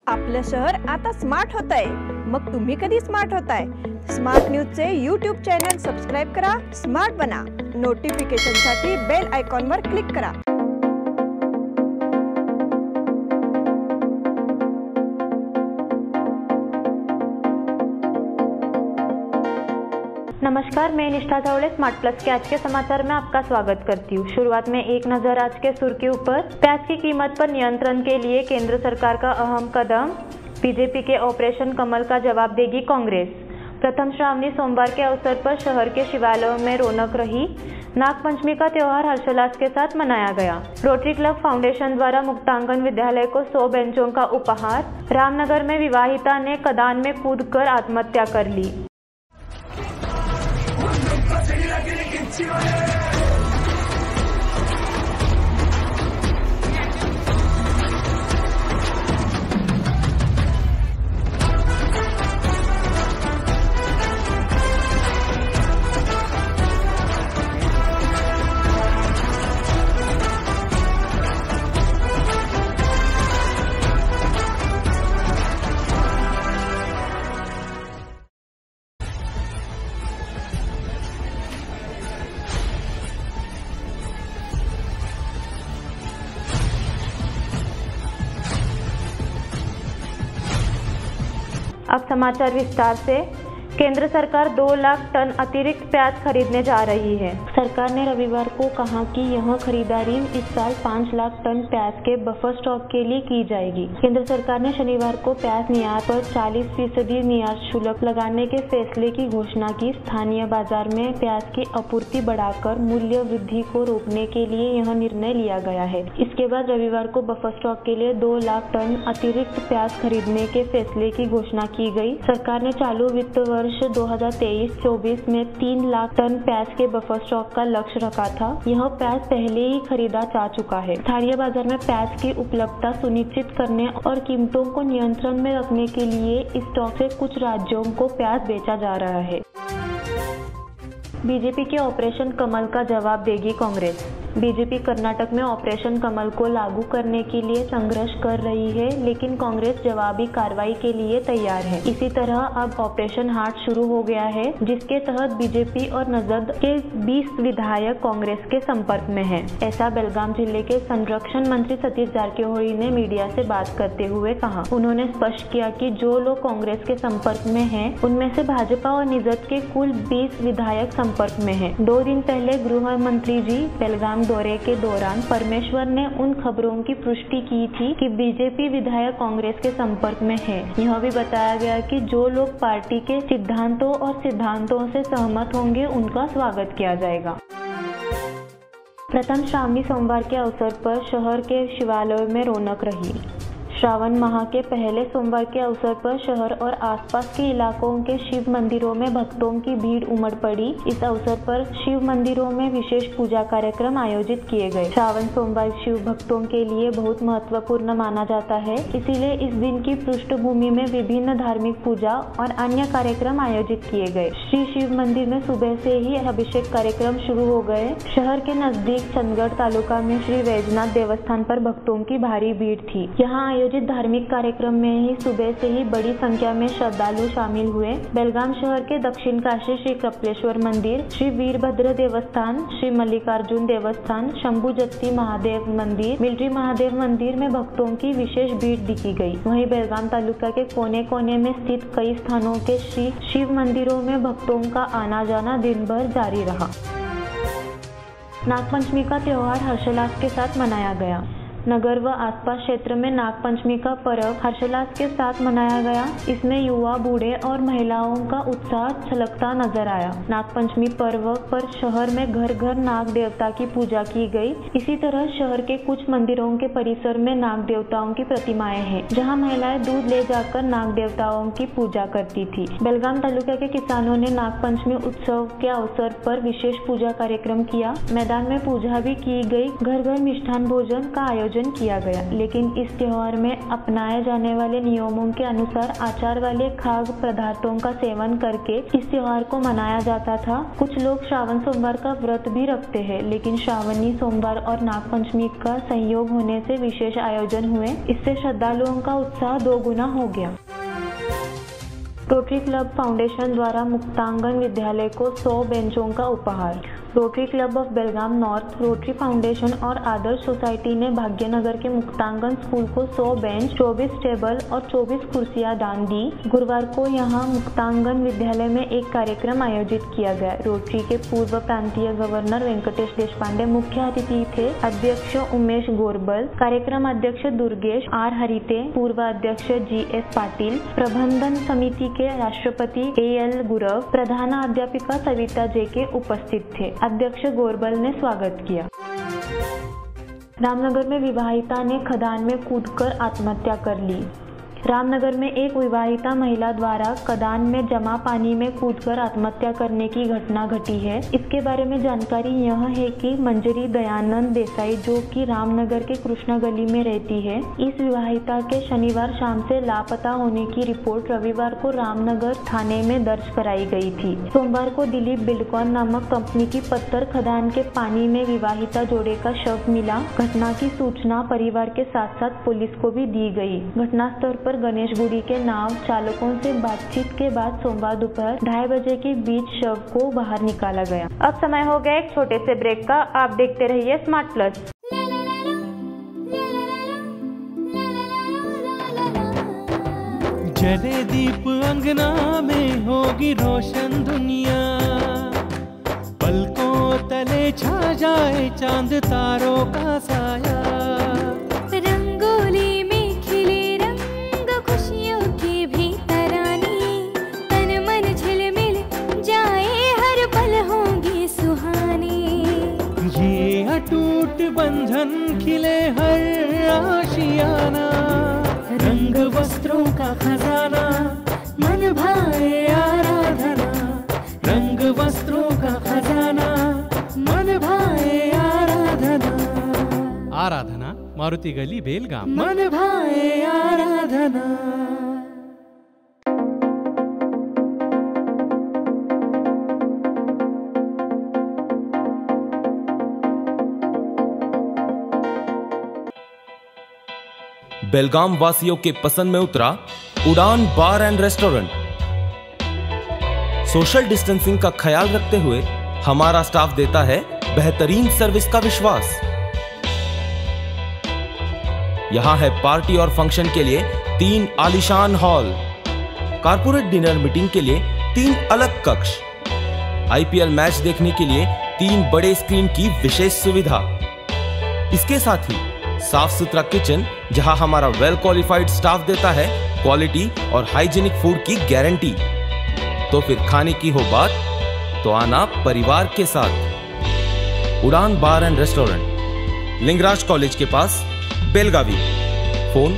आपलं शहर आता स्मार्ट होत आहे। मग तुम्ही कधी स्मार्ट होताय? स्मार्ट न्यूजचे यूट्यूब चॅनल सबस्क्राइब करा, स्मार्ट बना। नोटिफिकेशनसाठी बेल आयकॉनवर क्लिक करा। नमस्कार, मैं निष्ठा चावड़े स्मार्ट प्लस के आज के समाचार में आपका स्वागत करती हूँ। शुरुआत में एक नजर आज के सुर्खी ऊपर। प्याज की कीमत पर नियंत्रण के लिए केंद्र सरकार का अहम कदम। बीजेपी के ऑपरेशन कमल का जवाब देगी कांग्रेस। प्रथम श्रावणी सोमवार के अवसर पर शहर के शिवालयों में रौनक रही। नागपंचमी का त्योहार हर्षोल्लास के साथ मनाया गया। रोटरी क्लब फाउंडेशन द्वारा मुक्तांगन विद्यालय को 100 बेंचों का उपहार। रामनगर में विवाहिता ने खदान में कूदकर आत्महत्या कर ली। अब समाचार विस्तार से। केंद्र सरकार 2 लाख टन अतिरिक्त प्याज खरीदने जा रही है। सरकार ने रविवार को कहा कि यह खरीदारी इस साल 5 लाख टन प्याज के बफर स्टॉक के लिए की जाएगी। केंद्र सरकार ने शनिवार को प्याज निर्यात पर 40% निर्यात शुल्क लगाने के फैसले की घोषणा की। स्थानीय बाजार में प्याज की आपूर्ति बढ़ाकर मूल्य वृद्धि को रोकने के लिए यह निर्णय लिया गया है। इसके बाद रविवार को बफर स्टॉक के लिए 2 लाख टन अतिरिक्त प्याज खरीदने के फैसले की घोषणा की गई। सरकार ने चालू वित्त वर्ष 2023-24 में 3 लाख टन प्याज के बफर स्टॉक का लक्ष्य रखा था। यह प्याज पहले ही खरीदा जा चुका है। स्थानीय बाजार में प्याज की उपलब्धता सुनिश्चित करने और कीमतों को नियंत्रण में रखने के लिए इस स्टॉक से कुछ राज्यों को प्याज बेचा जा रहा है। बीजेपी के ऑपरेशन कमल का जवाब देगी कांग्रेस। बीजेपी कर्नाटक में ऑपरेशन कमल को लागू करने के लिए संघर्ष कर रही है, लेकिन कांग्रेस जवाबी कार्रवाई के लिए तैयार है। इसी तरह अब ऑपरेशन हार्ट शुरू हो गया है, जिसके तहत बीजेपी और नजद के 20 विधायक कांग्रेस के संपर्क में हैं। ऐसा बेलगाम जिले के संरक्षण मंत्री सतीश जारकिहोली ने मीडिया से बात करते हुए कहा। उन्होंने स्पष्ट किया कि जो लोग कांग्रेस के संपर्क में हैं, उनमें से भाजपा और निजद के कुल 20 विधायक संपर्क में हैं। 2 दिन पहले गृह मंत्री जी बेलगाम दौरे के दौरान परमेश्वर ने उन खबरों की पुष्टि की थी कि बीजेपी विधायक कांग्रेस के संपर्क में है। यह भी बताया गया कि जो लोग पार्टी के सिद्धांतों से सहमत होंगे, उनका स्वागत किया जाएगा। प्रथम श्रावणी सोमवार के अवसर पर शहर के शिवालयों में रौनक रही। श्रावण माह के पहले सोमवार के अवसर पर शहर और आसपास के इलाकों के शिव मंदिरों में भक्तों की भीड़ उमड़ पड़ी। इस अवसर पर शिव मंदिरों में विशेष पूजा कार्यक्रम आयोजित किए गए। श्रावण सोमवार शिव भक्तों के लिए बहुत महत्वपूर्ण माना जाता है, इसीलिए इस दिन की पृष्ठभूमि में विभिन्न धार्मिक पूजा और अन्य कार्यक्रम आयोजित किए गए। श्री शिव मंदिर में सुबह से ही अभिषेक कार्यक्रम शुरू हो गए। शहर के नजदीक चंदगढ़ तालुका में श्री वैजनाथ देवस्थान पर भक्तों की भारी भीड़ थी। यहाँ धार्मिक कार्यक्रम में ही सुबह से ही बड़ी संख्या में श्रद्धालु शामिल हुए। बेलगाम शहर के दक्षिण काशी श्री कपिलेश्वर मंदिर, श्री वीरभद्र देवस्थान, श्री मल्लिकार्जुन देवस्थान, शंभू जत्ती महादेव मंदिर, मिलिट्री महादेव मंदिर में भक्तों की विशेष भीड़ दिखी गई। वहीं बेलगाम तालुका के कोने कोने में स्थित कई स्थानों के श्री शिव मंदिरों में भक्तों का आना जाना दिन भर जारी रहा। नागपंचमी का त्योहार हर्षोल्लास के साथ मनाया गया। नगर व आसपास क्षेत्र में नागपंचमी का पर्व हर्षोल्लास के साथ मनाया गया। इसमें युवा, बूढ़े और महिलाओं का उत्साह छलकता नजर आया। नागपंचमी पर्व पर शहर में घर घर नाग देवता की पूजा की गई। इसी तरह शहर के कुछ मंदिरों के परिसर में नाग देवताओं की प्रतिमाएं हैं, जहां महिलाएं दूध ले जाकर नाग देवताओं की पूजा करती थी। बेलगाम तालुका के किसानों ने नागपंचमी उत्सव के अवसर पर विशेष पूजा कार्यक्रम किया। मैदान में पूजा भी की गई। घर घर मिष्ठान भोजन का आयोजन आयोजन किया गया, लेकिन इस त्योहार में अपनाए जाने वाले नियमों के अनुसार आचार वाले खाद्य पदार्थों का सेवन करके इस त्योहार को मनाया जाता था। कुछ लोग श्रावण सोमवार का व्रत भी रखते हैं, लेकिन श्रावणी सोमवार और नागपंचमी का संयोग होने से विशेष आयोजन हुए। इससे श्रद्धालुओं का उत्साह दोगुना हो गया। रोटरी क्लब फाउंडेशन द्वारा मुक्तांगन विद्यालय को 100 बेंचों का उपहार। Rotary club of Belgaum north, rotary foundation और आदर्श सोसाइटी ने भाग्यनगर के मुक्तांगन स्कूल को 100 बेंच, 24 टेबल और 24 कुर्सियां दान दी। गुरुवार को यहां मुक्तांगन विद्यालय में एक कार्यक्रम आयोजित किया गया। रोटरी के पूर्व प्रांतीय गवर्नर वेंकटेश देशपांडे मुख्य अतिथि थे। अध्यक्ष उमेश गोरबल, कार्यक्रम अध्यक्ष दुर्गेश आर हरिते, पूर्व अध्यक्ष GS पाटिल, प्रबंधन समिति के राष्ट्रपति AL गुरव, प्रधानाध्यापिका सविता JK उपस्थित थे। अध्यक्ष गोरबल ने स्वागत किया। रामनगर में विवाहिता ने खदान में कूदकर आत्महत्या कर ली। रामनगर में एक विवाहिता महिला द्वारा खदान में जमा पानी में कूदकर आत्महत्या करने की घटना घटी है। इसके बारे में जानकारी यह है कि मंजरी दयानंद देसाई, जो कि रामनगर के कृष्णा गली में रहती है, इस विवाहिता के शनिवार शाम से लापता होने की रिपोर्ट रविवार को रामनगर थाने में दर्ज कराई गई थी। सोमवार को दिलीप बिल्डकॉन नामक कंपनी की पत्थर खदान के पानी में विवाहिता जोड़े का शव मिला। घटना की सूचना परिवार के साथ साथ पुलिस को भी दी गई। घटनास्थल पर गणेश गुड़ी के नाव चालकों से बातचीत के बाद सोमवार दोपहर 2:30 बजे के बीच शव को बाहर निकाला गया। अब समय हो गया एक छोटे से ब्रेक का। आप देखते रहिए स्मार्ट प्लस। जले दीप अंगना में होगी रोशन दुनिया, पलकों तले छा जाए चांद तारों का साया। रंगोली में खिले रंग खुशियों की भी तरानी, तन मन झिलमिल जाए हर पल होंगी सुहानी। ये अटूट बंधन खिले हर आशियाना, रंग वस्त्रों का खजाना मन भाए आराधना। रंग वस्त्रों का खजाना मन भाए आराधना। आराधना मारुति गली बेलगाम। मन भाए आराधना। बेलगाम वासियों के पसंद में उतरा उड़ान बार एंड रेस्टोरेंट। सोशल डिस्टेंसिंग का ख्याल रखते हुए हमारा स्टाफ देता है बेहतरीन सर्विस का विश्वास। यहां है पार्टी और फंक्शन के लिए 3 आलीशान हॉल, कारपोरेट डिनर मीटिंग के लिए 3 अलग कक्ष, IPL मैच देखने के लिए 3 बड़े स्क्रीन की विशेष सुविधा। इसके साथ ही साफ सुथरा किचन, जहां हमारा वेल क्वालिफाइड स्टाफ देता है क्वालिटी और हाइजीनिक फूड की गारंटी। तो फिर खाने की हो बात तो आना परिवार के साथ। उड़ान बार एंड रेस्टोरेंट, लिंगराज कॉलेज के पास, बेलगावी। फोन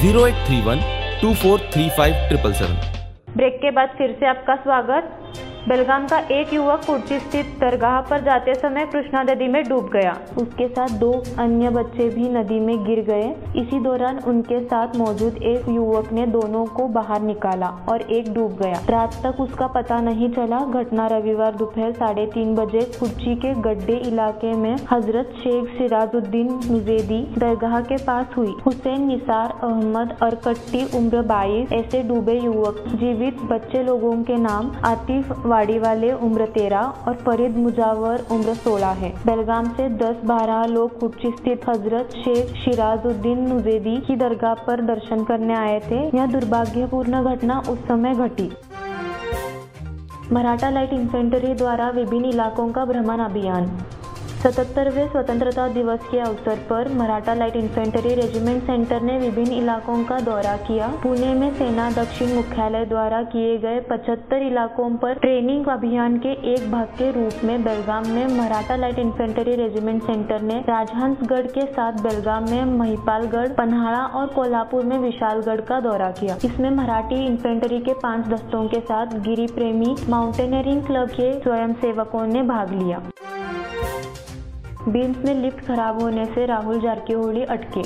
0831 2435 777। ब्रेक के बाद फिर से आपका स्वागत। बेलगाम का एक युवक कुर्ची स्थित दरगाह पर जाते समय कृष्णा नदी में डूब गया। उसके साथ 2 अन्य बच्चे भी नदी में गिर गए। इसी दौरान उनके साथ मौजूद एक युवक ने दोनों को बाहर निकाला और एक डूब गया। रात तक उसका पता नहीं चला। घटना रविवार दोपहर 3:30 बजे कुर्ची के गड्ढे इलाके में हजरत शेख सिराजुद्दीन नुजेदी दरगाह के पास हुई। हुसैन निसार अहमद अरकट्टी उम्र 22 ऐसे डूबे युवक। जीवित बच्चे लोगों के नाम आतिफ वाड़ी वाले उम्र 13 और फरीद मुजावर उम्र 16 है। बेलगाम से 10-12 लोग कुर्ची स्थित हजरत शेख सिराजुद्दीन नुजेदी की दरगाह पर दर्शन करने आए थे। यह दुर्भाग्यपूर्ण घटना उस समय घटी। मराठा लाइट इन्फेंट्री द्वारा विभिन्न इलाकों का भ्रमण अभियान। 77वें स्वतंत्रता दिवस के अवसर पर Maratha light infantry regiment centre ने विभिन्न इलाकों का दौरा किया। पुणे में सेना दक्षिण मुख्यालय द्वारा किए गए 75 इलाकों पर ट्रेनिंग अभियान के एक भाग के रूप में बेलगाम में Maratha light infantry regiment centre ने राजहंसगढ़ के साथ बेलगाम में महिपालगढ़, पन्हाड़ा और कोल्हापुर में विशालगढ़ का दौरा किया। इसमें मराठी इन्फेंट्री के 5 दस्तों के साथ गिरी प्रेमी माउंटेनियरिंग क्लब के स्वयंसेवकों ने भाग लिया। बीम्स में लिफ्ट खराब होने से राहुल जारकिहोली अटके।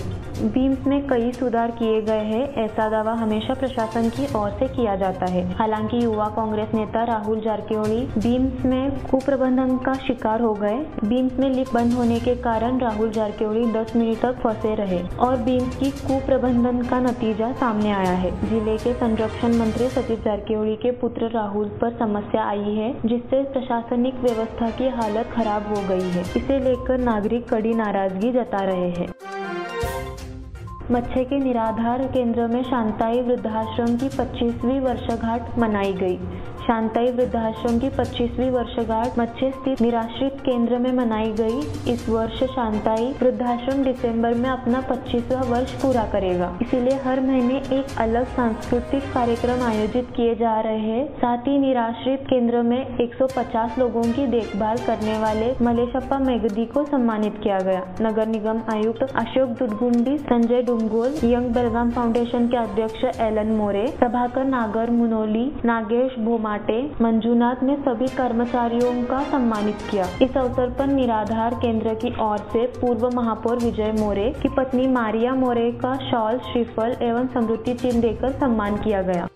बीम्स में कई सुधार किए गए हैं, ऐसा दावा हमेशा प्रशासन की ओर से किया जाता है। हालांकि युवा कांग्रेस नेता राहुल जारकिहोली बीम्स में कुप्रबंधन का शिकार हो गए। बीम्स में लिफ्ट बंद होने के कारण राहुल जारकिहोली 10 मिनट तक फंसे रहे और बीम्स की कुप्रबंधन का नतीजा सामने आया है। जिले के संरक्षण मंत्री सतीश जारकिहोली के पुत्र राहुल पर समस्या आई है, जिससे प्रशासनिक व्यवस्था की हालत खराब हो गई है। इसे लेकर नागरिक कड़ी नाराजगी जता रहे हैं। मच्छे के निराधार केंद्र में शांताई वृद्धाश्रम की 25वीं वर्षगांठ मनाई गई। शांताई वृद्धाश्रम की 25वीं वर्षगांठ मच्छे स्थित निराश्रित केंद्र में मनाई गई। इस वर्ष शांताई वृद्धाश्रम दिसंबर में अपना 25वां वर्ष पूरा करेगा, इसीलिए हर महीने एक अलग सांस्कृतिक कार्यक्रम आयोजित किए जा रहे हैं। साथ ही निराश्रित केंद्र में 150 लोगों की देखभाल करने वाले मलेशप्पा मेगदी को सम्मानित किया गया। नगर निगम आयुक्त अशोक दुडगुंडी, संजय डुमगोल, यंग बेलगाम फाउंडेशन के अध्यक्ष एलन मोरे, प्रभाकर नागर मुनोली, नागेश भोमाटे, मंजुनाथ ने सभी कर्मचारियों का सम्मानित किया। इस अवसर पर निराधार केंद्र की ओर से पूर्व महापौर विजय मोरे की पत्नी मारिया मोरे का शॉल, श्रीफल एवं समृद्धि चिन्ह देकर सम्मान किया गया।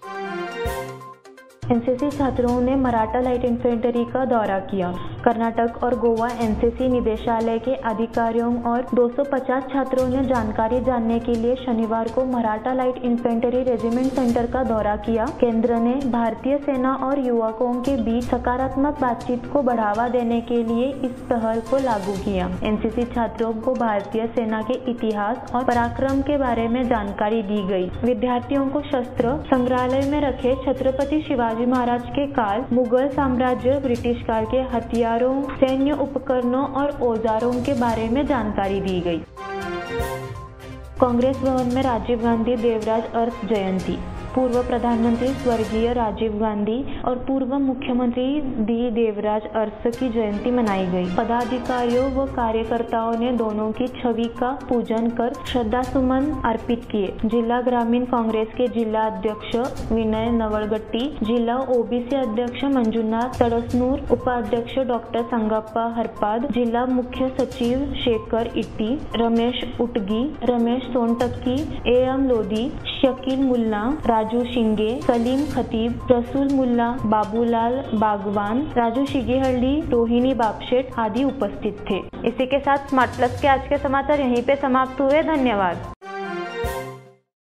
एनसीसी छात्रों ने मराठा लाइट इन्फेंट्री का दौरा किया। कर्नाटक और गोवा एनसीसी निदेशालय के अधिकारियों और 250 छात्रों ने जानकारी जानने के लिए शनिवार को Maratha light infantry regiment centre का दौरा किया। केंद्र ने भारतीय सेना और युवकों के बीच सकारात्मक बातचीत को बढ़ावा देने के लिए इस पहल को लागू किया। एनसीसी छात्रों को भारतीय सेना के इतिहास और पराक्रम के बारे में जानकारी दी गई। विद्यार्थियों को शस्त्र संग्रहालय में रखे छत्रपति शिवाजी महाराज के काल, मुगल साम्राज्य, ब्रिटिश काल के हथियारों, सैन्य उपकरणों और औजारों के बारे में जानकारी दी गई। कांग्रेस भवन में राजीव गांधी देवराज अर्थ जयंती। पूर्व प्रधानमंत्री स्वर्गीय राजीव गांधी और पूर्व मुख्यमंत्री डी देवराज अर्थ की जयंती मनाई गई। पदाधिकारियों व कार्यकर्ताओं ने दोनों की छवि का पूजन कर श्रद्धासुमन अर्पित किए। जिला ग्रामीण कांग्रेस के जिला अध्यक्ष विनय नवलगट्टी, जिला ओबीसी अध्यक्ष मंजुनाथ तड़सनूर, उपाध्यक्ष डॉक्टर संगप्पा हरपाद, जिला मुख्य सचिव शेखर इट्टी, रमेश उटगी, रमेश सोनटक्की, एम लोधी, शकील मुल्ला, राजू शिंगे, सलीम खतीब, रसूल मुल्ला, बाबूलाल बागवान, राजू शिगेहल्ली, रोहिणी बापशेट आदि उपस्थित थे। इसी के साथ स्मार्ट प्लस के आज के समाचार यहीं पे समाप्त हुए। धन्यवाद।